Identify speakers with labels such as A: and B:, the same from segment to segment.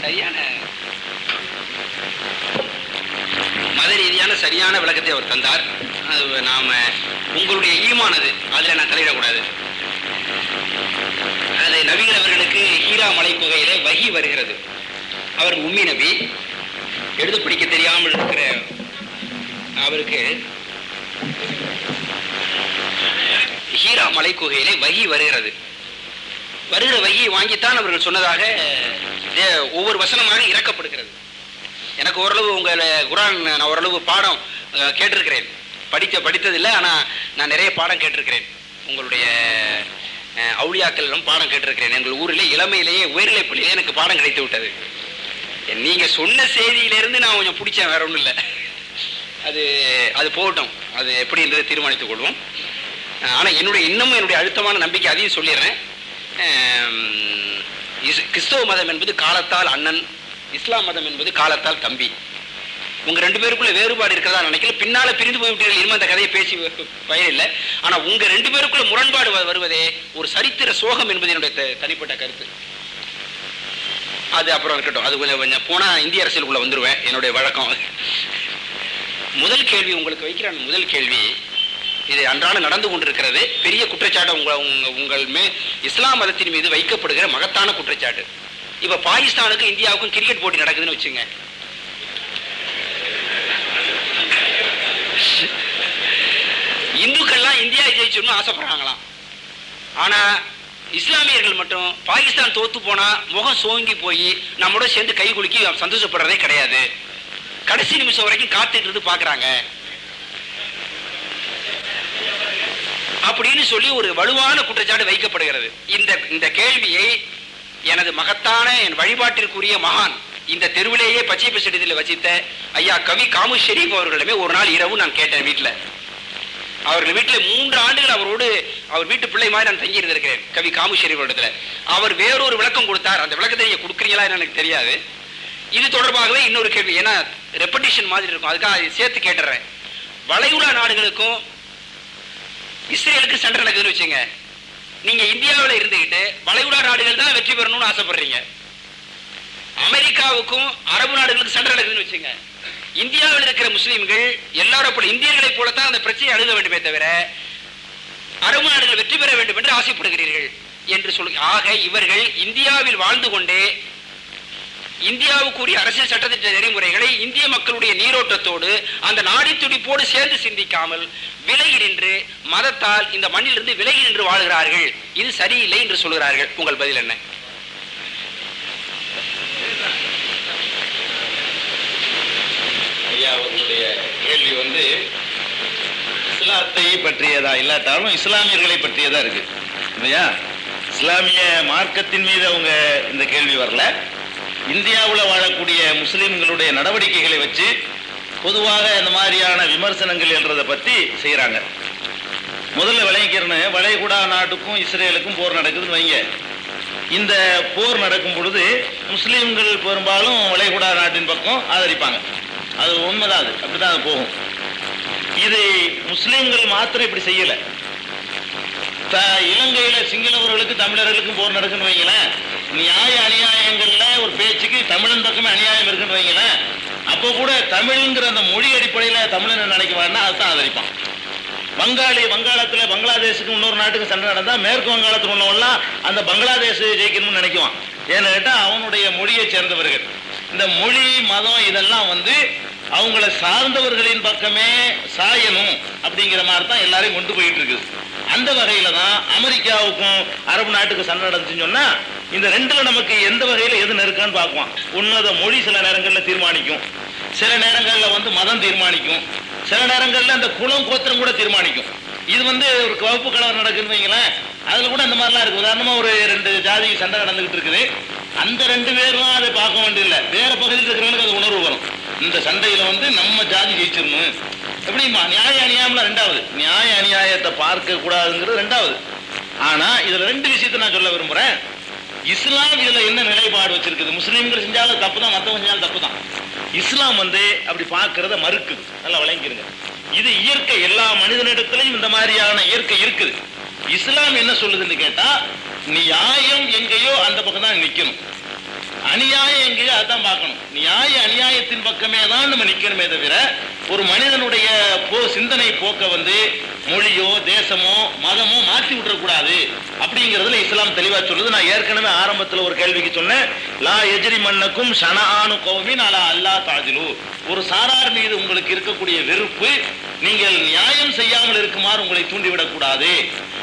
A: சரியான மத ரீதியான சரியான விளக்கத்தை அவர் தந்தார். அது நாம உங்களுடைய ஈமானது, அதுல நான் தலையிடக்கூடாது. அது நபிகள் அவர்களுக்கு ஹீரா மலை குகையிலே வஹி வருகிறது. அவர் உம்மி நபி, எழுத பிடிக்க தெரியாமல் இருக்கிற அவருக்கு ஹீரா மலை குகையிலே வஹி வருகிறது. வருகிற வஹியை வாங்கித்தான் அவர்கள் சொன்னதாக ஒவ்வொரு வசனமாக இறக்கப்படுகிறது. எனக்கு ஓரளவு உங்களை குர்ஆன் நான் ஓரளவு பாடம் கேட்டிருக்கிறேன். படித்ததில்லை, ஆனால் நான் நிறைய பாடம் கேட்டிருக்கிறேன். உங்களுடைய அவுளியாக்களிடம் பாடம் கேட்டிருக்கிறேன். எங்கள் ஊரிலே இளமையிலேயே உயர்நிலை பள்ளியிலே எனக்கு பாடம் கிடைத்து விட்டது. நீங்க சொன்ன செய்தியிலிருந்து நான் கொஞ்சம் பிடிச்சேன், வேற ஒன்றும் இல்லை. அது போகட்டும், அது எப்படி என்றதை தீர்மானித்துக் கொள்வோம். ஆனால் இன்னமும் என்னுடைய அழுத்தமான நம்பிக்கை, அதையும் சொல்லிடுறேன். கிறிஸ்தவ மதம் என்பது காலத்தால் அண்ணன், இஸ்லாம் மதம் என்பது காலத்தால் தம்பி. உங்க ரெண்டு பேருக்குள்ள வேறுபாடு இருக்கிறதா நினைக்கல. பின்னால பிரிந்து போய்விட்டீர்கள், இனிமே அந்த கதையை பேசி பயனில்லை. ஆனா உங்க ரெண்டு பேருக்குள்ள முரண்பாடு வருவதே ஒரு சரித்திர சோகம் என்பது என்னுடைய தனிப்பட்ட கருத்து. அது அப்புறம் இருக்கட்டும், அது கொஞ்சம் போனா இந்திய அரசியலுக்குள்ள வந்துருவேன், என்னுடைய வழக்கம். முதல் கேள்வி உங்களுக்கு வைக்கிறேன். முதல் கேள்வி, இது அன்றாட நடந்து கொண்டிருக்கிறது. பெரிய குற்றச்சாட்டு உங்கள் இஸ்லாம் மதத்தின் மீது வைக்கப்படுகிற மகத்தான குற்றச்சாட்டு. இப்ப பாகிஸ்தானுக்கும் இந்தியாவுக்கும் கிரிக்கெட் போட்டி நடக்குதுன்னு வச்சுங்க. இந்துக்கள்லாம் இந்தியா ஜெயிச்சோம்னு ஆசைப்படுறாங்களாம். ஆனா இஸ்லாமியர்கள் மட்டும் பாகிஸ்தான் தோத்து போனா முகம் சோங்கி போய் நம்மோட சேர்ந்து கை குலுக்கி சந்தோஷப்படுறதே கிடையாது. கடைசி நிமிஷம் வரைக்கும் காத்துட்டு இருந்து பாக்குறாங்க அப்படின்னு சொல்லி ஒரு வலுவான குற்றச்சாட்டு வைக்கப்படுகிறது. இந்த கேள்வியை எனது மகத்தான என் வழிபாட்டிற்குரிய மகான், இந்த தெருவிலேயே பச்சை பசடியில் வசித்த ஐயா கவி காமு ஷெரீப் அவர்களிடமே ஒரு நாள் இரவு நான் கேட்டேன். வீட்டில் அவர்கள் வீட்டில் 3 ஆண்டுகள் அவரோடு, அவர் வீட்டு பிள்ளை மாதிரி நான் தங்கி இருந்திருக்கிறேன் கவி காமு ஷெரீப் இடத்துல. அவர் வேறொரு விளக்கம் கொடுத்தார். அந்த விளக்கத்தை நீங்க கொடுக்குறீங்களா எனக்கு தெரியாது. இது தொடர்பாகவே இன்னொரு கேள்வி, ஏன்னா ரெப்படிஷன் மாதிரி இருக்கும், அதுக்காக சேர்த்து கேட்டுறேன். வளைகுடா நாடுகளுக்கும் இஸ்ரேலுக்கு சண்டை நடக்குதுன்னு வச்சுங்க. நீங்க இந்தியாவில் இருந்துகிட்டு வளைகுடா நாடுகள் தான் வெற்றி பெறணும்னு ஆசைப்படுறீங்க. அமெரிக்காவுக்கும் அரபு நாடுகளுக்கு சண்டை நடக்குதுன்னு வச்சுங்க. இந்தியாவில் இருக்கிற முஸ்லீம்கள் எல்லாரும் போல இந்தியர்களை போலத்தான் அந்த பிரச்சனையை அணுக வேண்டுமே தவிர அரபு நாடுகள் வெற்றி பெற வேண்டும் என்று ஆசைப்படுகிறீர்கள் என்று சொல்லி, ஆக இவர்கள் இந்தியாவில் வாழ்ந்து கொண்டே இந்தியாவுக்குரிய அரசியல் சட்டத்திட்ட நெறிமுறைகளை இந்திய மக்களுடைய நீரோட்டத்தோடு அந்த நாடி துடிப்போடு சேர்ந்து சிந்திக்காமல் விலகி நின்று மதத்தால் இந்த மண்ணிலிருந்து விலகி நின்று வாழ்கிறார்கள். இது சரியில்லை என்று சொல்கிறார்கள். உங்கள் பதில் என்ன? ஐயா, உங்களுடைய கேள்வி இஸ்லாத்தை பற்றியதா இல்லாட்டாலும் இஸ்லாமியர்களை பற்றியதா இருக்கு இல்லையா? இஸ்லாமிய மார்க்கத்தின் மீது அவங்க இந்த கேள்வி வரல. இந்தியாவில் வாழக்கூடிய முஸ்லிம்களுடைய நடவடிக்கைகளை வச்சு பொதுவாக இந்த மாதிரியான விமர்சனங்கள் என்றதை பற்றி செய்கிறாங்க. முதல்ல விளங்கிக்கிறேன்னு, வளைகுடா நாட்டுக்கும் இஸ்ரேலுக்கும் போர் நடக்குதுன்னு வைங்க. இந்த போர் நடக்கும் பொழுது முஸ்லீம்கள் பெரும்பாலும் வளைகுடா நாட்டின் பக்கம் ஆதரிப்பாங்க. அது உண்மைதான், அது அப்படிதான் அது போகும். இது முஸ்லீம்கள் மாத்திரம் இப்படி செய்யலை. இலங்கையில சிங்களவர்களுக்கு தமிழர்களுக்கும் போர் நடக்குன்னு வைங்களேன். நியாய அநியாயங்கள்ல ஒரு பேச்சுக்கு தமிழன் பக்கமே அநியாயம் இருக்குன்னு வைங்களேன். அப்போ கூட தமிழ்ங்கிற அந்த மொழி அடிப்படையில தமிழன் நினைக்குவாருன்னா அதுதான் ஆதரிப்பான். வங்காளத்துல பங்களாதேஷுக்கு இன்னொரு நாட்டுக்கு சண்டை நடந்தா மேற்கு வங்காளத்தில் உள்ளவெல்லாம் அந்த பங்களாதேஷ் ஜெயிக்கணும்னு நினைக்குவான். ஏன்னு கேட்டா அவனுடைய மொழியை சேர்ந்தவர்கள். இந்த மொழி மதம் இதெல்லாம் அவங்கள சார்ந்தவர்களின் பக்கமே சாயணும் அப்படிங்கிற மாதிரி தான் எல்லாரையும் கொண்டு போயிட்டு இருக்குது. அந்த வகையில தான் அமெரிக்காவுக்கும் அரபு நாட்டுக்கு சண்டை நடந்துச்சுன்னு சொன்னா இந்த ரெண்டுல நமக்கு எந்த வகையில எது நெருக்கான்னு பார்க்குவான். உன்னத மொழி சில நேரங்கள்ல தீர்மானிக்கும், சில நேரங்கள்ல மதம் தீர்மானிக்கும், சில நேரங்கள்ல அந்த குலம் கோத்திரம் கூட தீர்மானிக்கும். இது ஒரு வகுப்பு கலவரம் நடக்குன்னு வைங்களேன், அதுல கூட அந்த மாதிரிலாம் இருக்கு. உதாரணமா ஒரு 2 ஜாதி சண்டை நடந்துகிட்டு இருக்குது. அந்த 2 பேரும் அதை பார்க்க வேண்டியதில்லை, வேற பகுதியில் இருக்கிறவங்களுக்கு அது உணர்வு வரும். இந்த சண்டையில நம்ம ஜாதி ஜெயிச்சிடணும் எப்படிமா, நியாய அநியாயம்லாம் ரெண்டாவது, நியாய அநியாயத்தை பார்க்க கூடாதுங்கிறது ரெண்டாவது. ஆனா இதுல 2 விஷயத்தை நான் சொல்ல விரும்புறேன். இஸ்லாம் இதுல என்ன நிலைப்பாடு வச்சிருக்குது? முஸ்லீம்கள் செஞ்சாலும் தப்பு தான், மற்றவங்க செஞ்சாலும் தப்பு தான். இஸ்லாம் அப்படி பார்க்கறத மறுக்குது. நல்லா விளங்கிருங்க. இது இயற்கை, எல்லா மனிதனிடத்திலையும் இந்த மாதிரியான இயற்கை இருக்குது. இஸ்லாம் என்ன சொல்லுதுன்னு கேட்டா, நியாயம் எங்கேயோ அந்த பக்கம் தான் நிக்கணும். அநியாயம் எங்கேயோ அதான் பார்க்கணும். நியாய அநியாயத்தின் பக்கமே தான் நம்ம நிக்கணுமே தவிர ஒரு மனிதனுடைய சிந்தனை போக்க வந்து மொழியோ தேசமோ மதமோ மாற்றி விட்டுறக்கூடாது அப்படிங்கிறதுல இஸ்லாம் தெளிவா சொல்லுது. நான் ஏற்கனவே ஆரம்பத்தில் ஒரு கேள்விக்கு சொன்னேன், லா எஜ்ரி மன்னக்கும் ஷனஆனு கௌமின் அலா அல்லா தாஜிலு, ஒரு சாரார் மீது உங்களுக்கு இருக்கக்கூடிய வெறுப்பு நீங்கள் நியாயம் செய்யாமல் இருக்குமாறு உங்களை தூண்டிவிடக் கூடாது,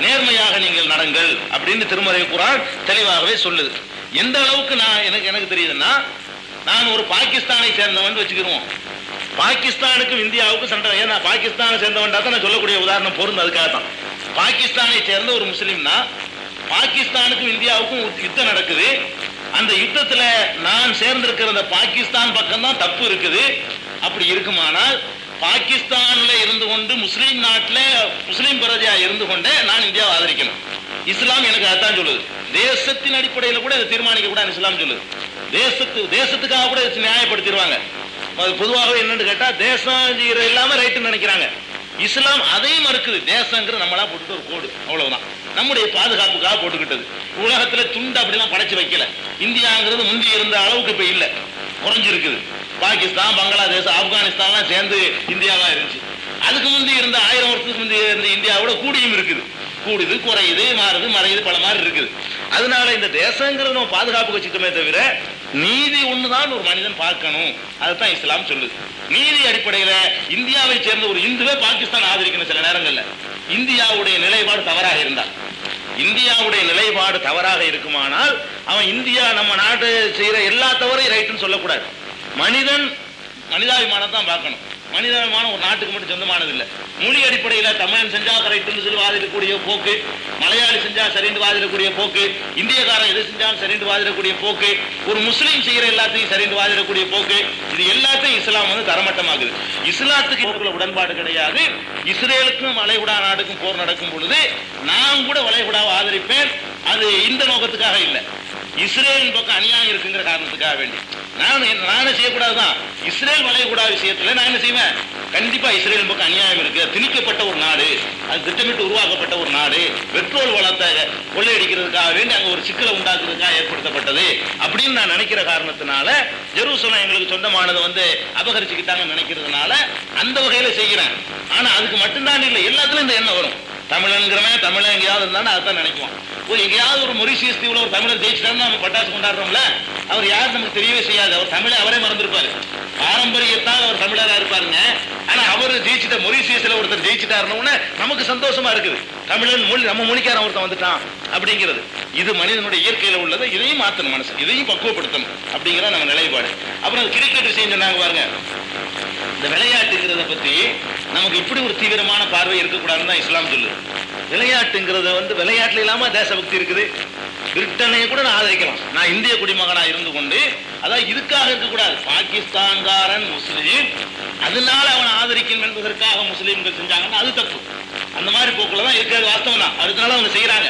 A: நேர்மையாக நீங்கள் நடங்கள் அப்படின்னு திருமறை குர்ஆன் தெளிவாகவே சொல்லுது. எந்த அளவுக்கு எனக்கு தெரியுதுன்னா, நான் ஒரு பாகிஸ்தானை சேர்ந்தவன் வச்சுக்கிறோம், பாகிஸ்தானுக்கும் இந்தியாவுக்கும் சண்டை. ஏன்னா பாகிஸ்தானை சேர்ந்தவன்டா தான் நான் சொல்லக்கூடிய உதாரணம் பொருள். அதுக்காக தான் பாகிஸ்தானை சேர்ந்த ஒரு முஸ்லீம்னா பாகிஸ்தானுக்கும் இந்தியாவுக்கும் யுத்தம் நடக்குது. அந்த யுத்தத்துல நான் சேர்ந்திருக்கிற அந்த பாகிஸ்தான் பக்கம் தான் தப்பு இருக்குது. அப்படி இருக்குமானால் பாகிஸ்தான்ல இருந்து கொண்டு முஸ்லீம் நாட்டில் முஸ்லீம் பிரஜையா இருந்து கொண்டே நான் இந்தியாவை ஆதரிக்கணும். இஸ்லாம் எனக்கு அதான் சொல்லுது. தேசத்தின் அடிப்படையில் கூட இதை தீர்மானிக்க கூட இஸ்லாம் சொல்லுது. தேசத்துக்காக கூட நியாயப்படுத்திடுவாங்க. பொதுவாகவே என்னன்னு கேட்டா தேசம் இல்லாம ரைட்டுன்னு நினைக்கிறாங்க. இஸ்லாம் அதையும் மறுக்குது. தேசங்கிற நம்மளா போட்டு ஒரு கோடு, அவ்வளவுதான். நம்முடைய பாதுகாப்புக்காக போட்டுக்கிட்டது. உலகத்துல துண்டு அப்படிலாம் படைச்சு வைக்கல. இந்தியாங்கிறது முந்தி இருந்த அளவுக்கு இப்ப இல்ல, குறைஞ்சிருக்குது. பாகிஸ்தான், பங்களாதேஷ், ஆப்கானிஸ்தான் சேர்ந்து இந்தியாவா இருந்துச்சு. அதுக்கு முந்தி இருந்த 1000 வருஷத்துக்கு முந்தி இருந்த இந்தியாவோட கூடியும் இருக்குது. கூடுது, குறையுது, மாறுது, மறையுது, பல மாதிரி இருக்குது. அதனால இந்த தேசங்கிறது நம்ம பாதுகாப்பு வச்சுட்டோமே தவிர நீதி ஒண்ணுதான் ஒரு மனிதன் பார்க்கணும். அதுதான் இஸ்லாம் சொல்லுது. நீதி அடிப்படையில இந்தியாவை சேர்ந்த ஒரு இந்துவே பாகிஸ்தான் ஆதரிக்கணும். சில நேரங்கள்ல இந்தியாவுடைய நிலைப்பாடு தவறாக இருந்தால், இந்தியாவுடைய நிலைப்பாடு தவறாக இருக்குமானால் அவன் இந்தியா நம்ம நாட்டு செய்யற எல்லா தவறையும் ரைட்டுன்னு சொல்லக்கூடாது. மனிதன் மனிதாபிமானம் தான் பார்க்கணும். மனிதாபிமானம் ஒரு நாட்டுக்கு மட்டும் சொந்தமானது இல்லை. மொழி அடிப்படையில் தமிழன் செஞ்சா கரெக்ட்னு சொல்லி வாதிடக்கூடிய போக்கு, மலையாளி செஞ்சா சரின்னு வாதிடக்கூடிய போக்கு, இந்தியக்காரன் எது செஞ்சாலும் சரின்னு வாதிடக்கூடிய போக்கு, ஒரு முஸ்லீம் செய்யற எல்லாத்தையும் சரின்னு வாதிடக்கூடிய போக்கு, இது எல்லாத்தையும் இஸ்லாம் வந்து தரமட்டமாகுது. இஸ்லாத்துக்கு உடன்பாடு கிடையாது. இஸ்ரேலுக்கும் வளைகுடா நாடுக்கும் போர் நடக்கும் பொழுது நான் கூட வளைகுடாவை ஆதரிப்பேன். அது இந்த நோக்கத்துக்காக இல்லை, இஸ்ரேலின் பக்கம் அநியாயம் இருக்குங்கிற காரணத்துக்காக வேண்டி நானே செய்யக்கூடாதுதான். இஸ்ரேல் வளைகுடா விஷயத்துல நான் என்ன செய்வேன், கண்டிப்பா இஸ்ரேல் பக்கம் அநியாயம் இருக்கு. திணிக்கப்பட்ட ஒரு நாடு, அது திட்டமிட்டு உருவாக்கப்பட்ட ஒரு நாடு, பெட்ரோல் வளத்தை கொள்ளையடிக்கிறதுக்காக வேண்டி அங்க ஒரு சிக்கலை உண்டாக்குறதுக்காக ஏற்படுத்தப்பட்டது அப்படின்னு நான் நினைக்கிற காரணத்தினால ஜெருசலம் எங்களுக்கு சொந்தமானது வந்து அபகரிச்சுக்கிட்டாங்கன்னு நினைக்கிறதுனால அந்த வகையில செய்கிறேன். ஆனா அதுக்கு மட்டும்தான் இல்லை, எல்லாத்துலயும் இந்த எண்ணம் வரும். தமிழன்கிறவன் தமிழன் எங்கேயாவது இருந்தாலும் அதான் நினைக்குவான். எங்கேயாவது ஒரு மொரிஷியஸ் தீவுல ஒரு தமிழர் ஜெயிச்சிட்டாருன்னு நம்ம பட்டாசு கொண்டாடுறோம்ல, அவர் யார் நமக்கு தெரியவே செய்யாது. அவர் தமிழை அவரே மறந்துருப்பாரு. பாரம்பரியத்தால் அவர் தமிழரா இருப்பாருங்க. ஆனா அவர் ஜெயிச்சுட்ட மொரிஷியஸ்ல ஒருத்தர் ஜெயிச்சுட்டாருன்னு நமக்கு சந்தோஷமா இருக்குது. தமிழன் மொழி நம்ம மொழிக்காரன் ஒருத்தன் வந்துட்டான் அப்படிங்கிறது. இது மனிதனுடைய இயற்கையில உள்ளது. இதையும் மாற்றணும், மனசு இதையும் பக்குவப்படுத்தணும் அப்படிங்கிற நம்ம நிலைப்பாடு. அப்புறம் கிரிக்கெட் விஷயம் சொன்னாங்க பாருங்க. இந்த விளையாட்டுங்கிறத பத்தி நமக்கு இப்படி ஒரு தீவிரமான பார்வை இருக்கக்கூடாதுன்னு தான் இஸ்லாம் சொல்லுது. விளையாட்டுங்கிறத வந்து விளையாட்டுல இல்லாம தேசபக்தி இருக்குது. பிரிட்டனை கூட நான் ஆதரிக்கலாம். நான் இந்திய குடிமகனா இருந்து கொண்டு, அதாவது இதுக்காக இருக்கக்கூடாது. பாகிஸ்தான்காரன் முஸ்லீம், அதனால அவன் ஆதரிக்கணும் என்பதற்காக முஸ்லீம்கள் செஞ்சாங்கன்னா அது தப்பு. அந்த மாதிரி போக்குல தான் இருக்கிறது, வாஸ்தவம் தான். அதனால அவங்க செய்யறாங்க.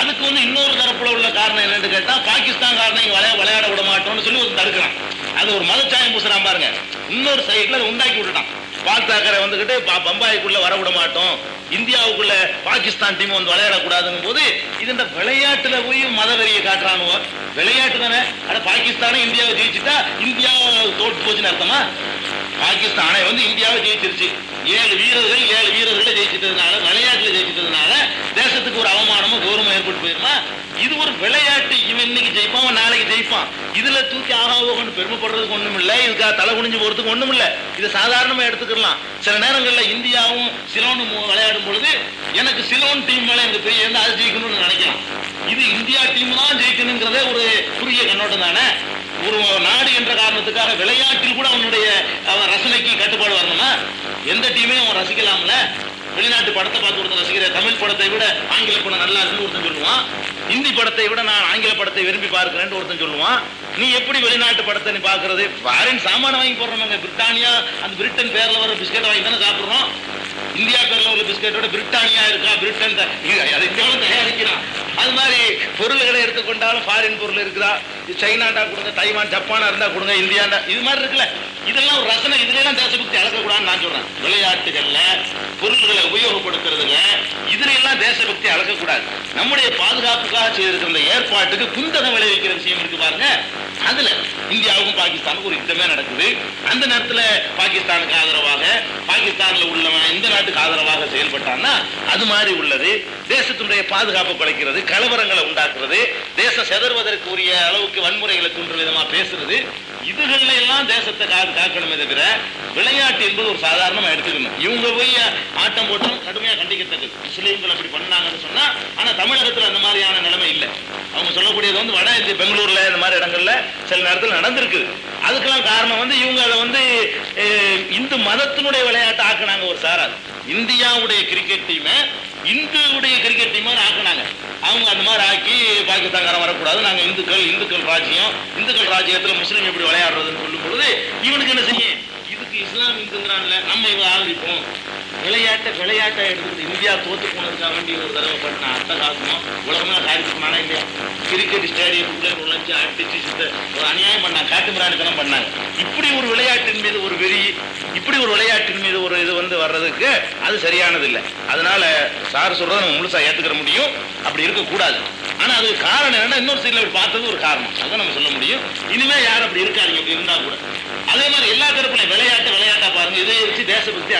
A: அதுக்கு வந்து இன்னொரு தரப்புல உள்ள காரணம் என்னன்னு கேட்டா, பாகிஸ்தான்காரனை விளையாட விட மாட்டோம்னு சொல்லி ஒரு தடுக்கிறான். அது ஒரு மதச்சாயம் பூசுறான் பாருங்க. இன்னொரு சைட்ல அதை உண்டாக்கி விட்டுட்டான். பால் தாக்கரை வந்துகிட்டு பம்பாய்க்குள்ள வர விட மாட்டோம், இந்தியாவுக்குள்ள பாகிஸ்தான் டீம் வந்து விளையாடக்கூடாதுங்கும் போது இது இந்த விளையாட்டுல போய் மதவெறியை காட்டுறானுவோ. விளையாட்டு தானே. ஆனா பாகிஸ்தானே இந்தியாவை ஜெயிச்சுட்டா இந்தியா தோற்று போச்சுன்னு அர்த்தமா? பாகிஸ்தானை வந்து இந்தியாவை ஜெயிச்சிருச்சு. 7 வீரர்களை ஜெயிச்சிட்டதுனால, விளையாட்டுல ஜெயிச்சிட்டதுனால தேசத்துக்கு ஒரு அவமானமும் கௌரவம் ஏற்பட்டு போயிருமா? இது ஒரு விளையாட்டு. இவன் இன்னைக்கு ஜெயிப்பான், அவன் நாளைக்கு ஜெயிப்பான். இதுல தூக்கி ஆகாவோன்னு பெருமைப்படுறதுக்கு ஒண்ணும் இல்லை, இதுக்காக தலை குனிஞ்சு போறதுக்கு ஒண்ணும் இல்லை. இது சாதாரணமா எடுத்துக்கலாம். சில நேரங்களில் இந்தியாவும் சிலோனும் விளையாடும் பொழுது எனக்கு சிலோன் டீம் மேல எனக்கு பெரிய அது ஜெயிக்கணும்னு நினைக்கலாம். இது இந்தியா டீம் தான் ஜெயிக்கணுங்கிறதே ஒரு குறுகிய கண்ணோட்டம் தானே. ஒரு நாடு என்ற காரணத்துக்காக விளையாட்டில் கூட அவனுடைய ரசனைக்கு கட்டுப்பாடு வரணுமா? எந்த டீமையும் அவன் ரசிக்கலாம்ல. வெளிநாட்டு படத்தை பார்த்து ஒருத்தன் ரசிக்கிற, தமிழ் படத்தை விட ஆங்கில படம் நல்லா இருக்குன்னு ஒருத்தன் சொல்லுவான். இந்தி படத்தை விட நான் ஆங்கில படத்தை விரும்பி பார்க்கிறேன்னு ஒருத்தன் சொல்லுவான். நீ எப்படி வெளிநாட்டு படத்தை நீ பாக்குறது? ஃபாரின் சாமான வாங்கி போடுறோம். பிரிட்டானியா, அந்த பிரிட்டன் பேர்ல வர பிஸ்கெட் வாங்கி தானே சாப்பிடுறோம். இந்தியா பேர்ல உள்ள பிஸ்கெட்டோட பிரிட்டானியா இருக்கா, பிரிட்டன் தயாரிக்கிறான். அது மாதிரி பொருள்களை எடுத்துக்கொண்டாலும் ஃபாரின் பொருள் இருக்குதா, சைனாண்டா கொடுங்க, தைவான் ஜப்பானா இருந்தா கொடுங்க, இந்தியாண்டா இது மாதிரி இருக்குல்ல. இதெல்லாம் ஒரு ரசனை. இதுல எல்லாம் தேசபக்தி அளக்கக்கூடாதுன்னு நான் சொல்றேன். விளையாட்டுகள்ல பொருள்களை உபயோகப்படுத்துறதுல இதுல எல்லாம் தேசபக்தி அளக்கக்கூடாது. நம்முடைய பாதுகாப்புக்காக செய்திருக்கிற ஏற்பாட்டுக்கு குந்தகம் விளைவிக்கிற விஷயம் இருக்கு பாருங்க. அதுல இந்தியாவுக்கும் பாகிஸ்தானுக்கும் ஒரு யுத்தமே நடக்குது. அந்த நேரத்துல பாகிஸ்தானுக்கு ஆதரவாக, பாகிஸ்தான்ல உள்ளவன் இந்த நாட்டுக்கு ஆதரவாக செயல்பட்டான்னா அது மாதிரி உள்ளது. தேசத்தினுடைய பாதுகாப்பை குலைக்கிறது, கலவரங்களை உண்டாக்குறது, தேசம் செதறுவதற்கு உரிய அளவுக்கு வன்முறைகளை தூண்டுற விதமா பேசுறது, இதுகள்ல எல்லாம் தேசத்தை காக்கணுமே தவிர விளையாட்டு என்பது ஒரு சாதாரணமா எடுத்துக்கணும். இவங்க போய் ஆட்டம் போட்டும் கடுமையா கண்டிக்கத்தக்கது. முஸ்லீம்கள் அப்படி பண்ணாங்கன்னு சொன்னா, ஆனா தமிழகத்துல அந்த மாதிரியான நிலைமை இல்லை. அவங்க சொல்லக்கூடியது வந்து வட இந்திய பெங்களூர்ல இந்த மாதிரி இடங்கள்ல சில நேரத்தில் நடந்திருக்குது. அதுக்கெல்லாம் காரணம் வந்து இவங்க அதை வந்து இந்து மதத்தினுடைய விளையாட்டு ஆக்குனாங்க. ஒரு சாரார் இந்தியாவுடைய கிரிக்கெட் டீமை இந்துவுடைய கிரிக்கெட் டீம் ஆக்குனாங்க. அவங்க அந்த மாதிரி ஆக்கி பாகிஸ்தான்காரன் வரக்கூடாது, நாங்க இந்துக்கள் ராஜ்யம், இந்துக்கள் ராஜ்யத்துல முஸ்லீம் எப்படி விளையாடுறதுன்னு சொல்லும் பொழுது இவனுக்கு என்ன செய்யும், இதுக்கு இஸ்லாம் இந்துங்கிறான்ல, நம்ம இவங்க ஆதரிப்போம். விளையாட்டை எடுத்துக்கிட்டு இந்தியா தோத்து போனதுக்காக வேண்டி ஒரு தடவை பண்ண அட்டகாசம் உலகமே சாதிச்சுமானா இல்லையா? கிரிக்கெட் ஸ்டேடியத்துக்குள்ளே நுழைஞ்சு அடிச்சு ஒரு அநியாயம் பண்ணாங்க, காட்டுமிராணித்தனம் பண்ணாங்க. இப்படி ஒரு விளையாட்டின் மீது ஒரு வெறி, இப்படி ஒரு விளையாட்டின் மீது ஒரு இது வந்து வர்றதுக்கு அது சரியானது இல்லை. அதனால சார் சொல்றதை நம்ம முழுசா ஏத்துக்கிற முடியும், அப்படி இருக்கக்கூடாது. ஆனா அதுக்கு காரணம் என்னன்னா, இன்னொரு சைட்ல அப்படி பார்த்தது ஒரு காரணம், அதை நம்ம சொல்ல முடியும். இனிமே யாரும் அப்படி இருக்காதீங்க, அப்படி இருந்தா கூட. அதே மாதிரி எல்லா தரப்புலையும் விளையாட்டா பாருங்க, இதை வச்சு தேசபக்தி